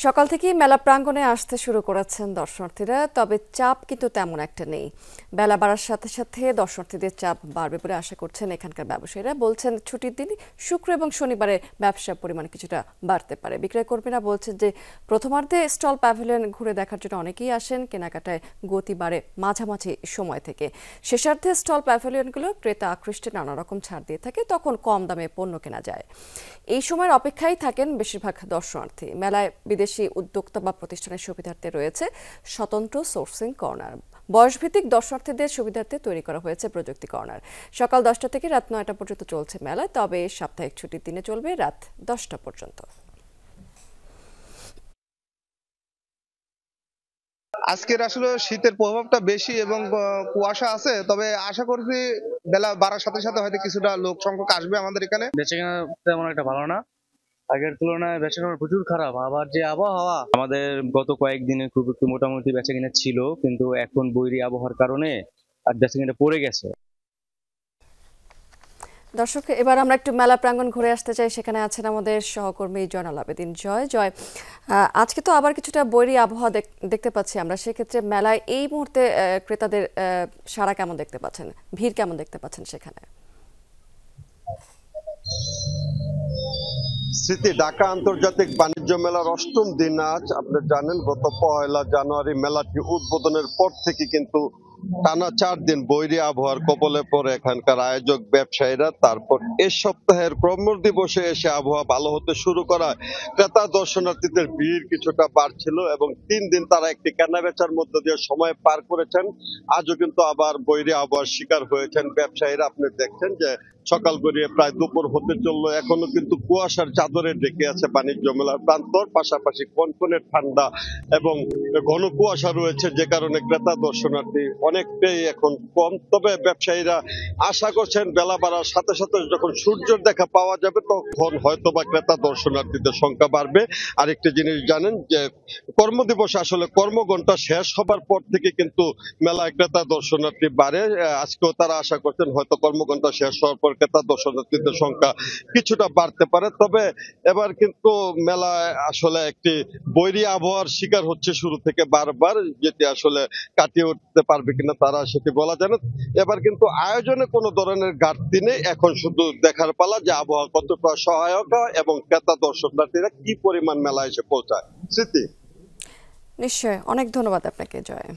সকাল থেকেই মেলা প্রাঙ্গণে আসতে শুরু করেছেন দর্শনার্থীরা, তবে চাপ কিন্তু তেমন একটা নেই। বেলা বাড়ার সাথে সাথে দর্শনার্থীদের চাপ বাড়বে বলে আশা করছেন এখানকার ব্যবসায়ীরা। বলছেন ছুটির দিন শুক্র এবং শনিবারে ব্যবসার পরিমাণ কিছুটা বাড়তে পারে। বিক্রয় কর্মীরা বলছেন যে প্রথমার্ধে স্টল প্যাভিলিয়ন ঘুরে দেখার জন্য অনেকেই আসেন, কেনাকাটায় গতি বাড়ে মাঝামাঝি সময় থেকে। শেষার্ধে স্টল প্যাভিলিয়নগুলো ক্রেতা আকৃষ্টে নানা রকম ছাড় দিয়ে থাকে, তখন কম দামে পণ্য কেনা যায়। এই সময়ের অপেক্ষায় থাকেন বেশিরভাগ দর্শনার্থী। মেলায় বিদেশি উদ্যোক্তা বা প্রতিষ্ঠানের সুবিধার্থে রয়েছে স্বতন্ত্র সোর্সিং কর্নার। বয়সভিত্তিক দর্শনার্থীদের সুবিধার্থে তৈরি করা হয়েছে প্রযুক্তি কর্নার। সকাল 10টা থেকে রাত 9টা পর্যন্ত চলছে মেলা, তবে সাপ্তাহিক ছুটির দিনে চলবে রাত 10টা পর্যন্ত। আজকের আসলে শীতের প্রভাবটা বেশি এবং কুয়াশা আছে, তবে আশা করছি বেলা বাড়ার সাথে সাথে হয়তো কিছুটা লোক সংখ্যক আসবে আমাদের এখানে। বেচাকেনা তেমন একটা ভালো না, আগের তুলনায় বেচাকেনা প্রচুর খারাপ। আবার যে আবহাওয়া, আমাদের গত কয়েকদিনে খুব একটু মোটামুটি বেচাকেনা ছিল, কিন্তু এখন বৈরী আবহাওয়ার কারণে আর বেচাকেনা পড়ে গেছে। দর্শক, এবার আমরা একটু মেলা প্রাঙ্গণ ঘুরে আসতে চাই। সেখানে আছেন আমাদের সহকর্মী জয়নাল আবেদিন। জয়, আজকে তো আবার কিছুটা বৈরী আবহাওয়া দেখতে পাচ্ছি আমরা। সেক্ষেত্রে মেলায় এই মুহূর্তে ক্রেতাদের সাড়া কেমন দেখতে পাচ্ছেন, ভিড় কেমন দেখতে পাচ্ছেন সেখানে? স্মৃতি, ঢাকা আন্তর্জাতিক বাণিজ্য মেলার ৮ম দিন আজ। আপনি জানেন গত ১লা জানুয়ারি মেলাটি উদ্বোধনের পর থেকে কিন্তু টানা ৪ দিন বৈরী আবহাওয়ার কবলে পড়ে এখানকার আয়োজক ব্যবসায়ীরা। তারপর এ সপ্তাহের প্রথম দিবসে এসে আবহাওয়া ভালো হতে শুরু করায় ক্রেতা দর্শনার্থীদের ভিড় কিছুটা বাড়ছিল এবং ৩ দিন তারা একটি কেনাবেচার মধ্য দিয়ে সময় পার করেছেন। আজও কিন্তু আবার বৈরী আবহাওয়ার শিকার হয়েছেন ব্যবসায়ীরা। আপনি দেখছেন যে সকাল গড়িয়ে প্রায় দুপুর হতে চললো, এখনো কিন্তু কুয়াশার চাদরে ঢেকে আছে বাণিজ্য মেলার প্রান্তর। পাশাপাশি কনকনে ঠান্ডা এবং ঘন কুয়াশা রয়েছে, যে কারণে ক্রেতা দর্শনার্থী অনেকটাই এখন কম। তবে ব্যবসায়ীরা আশা করছেন বেলা বাড়ার সাথে সাথে যখন সূর্যের দেখা পাওয়া যাবে তখন হয়তোবা ক্রেতা দর্শনার্থীদের সংখ্যা বাড়বে। আরেকটি জিনিস জানেন যে কর্মদিবস আসলে কর্মঘণ্টা শেষ হবার পর থেকে কিন্তু মেলায় ক্রেতা দর্শনার্থী বাড়ে। আজকেও তারা আশা করছেন হয়তো কর্মঘণ্টা শেষ হওয়ার পর ক্রেতা দর্শনার্থীদের সংখ্যা কিছুটা বাড়তে পারে। তবে এবার কিন্তু মেলায় আসলে একটি বৈরী আবহাওয়ার শিকার হচ্ছে শুরু থেকে বারবার, যেটি আসলে কাটিয়ে উঠতে পারবে কিনা তারা সেটি বলা যায় না। এবার কিন্তু আয়োজনে কোনো ধরনের ঘাটতি নেই, এখন শুধু দেখার পালা যে আবহাওয়া কতটা সহায়ক এবং ক্রেতা দর্শনার্থীরা কি পরিমাণ মেলায় এসে পৌঁছায়। স্মৃতি, নিশ্চয়, অনেক ধন্যবাদ আপনাকে জয়।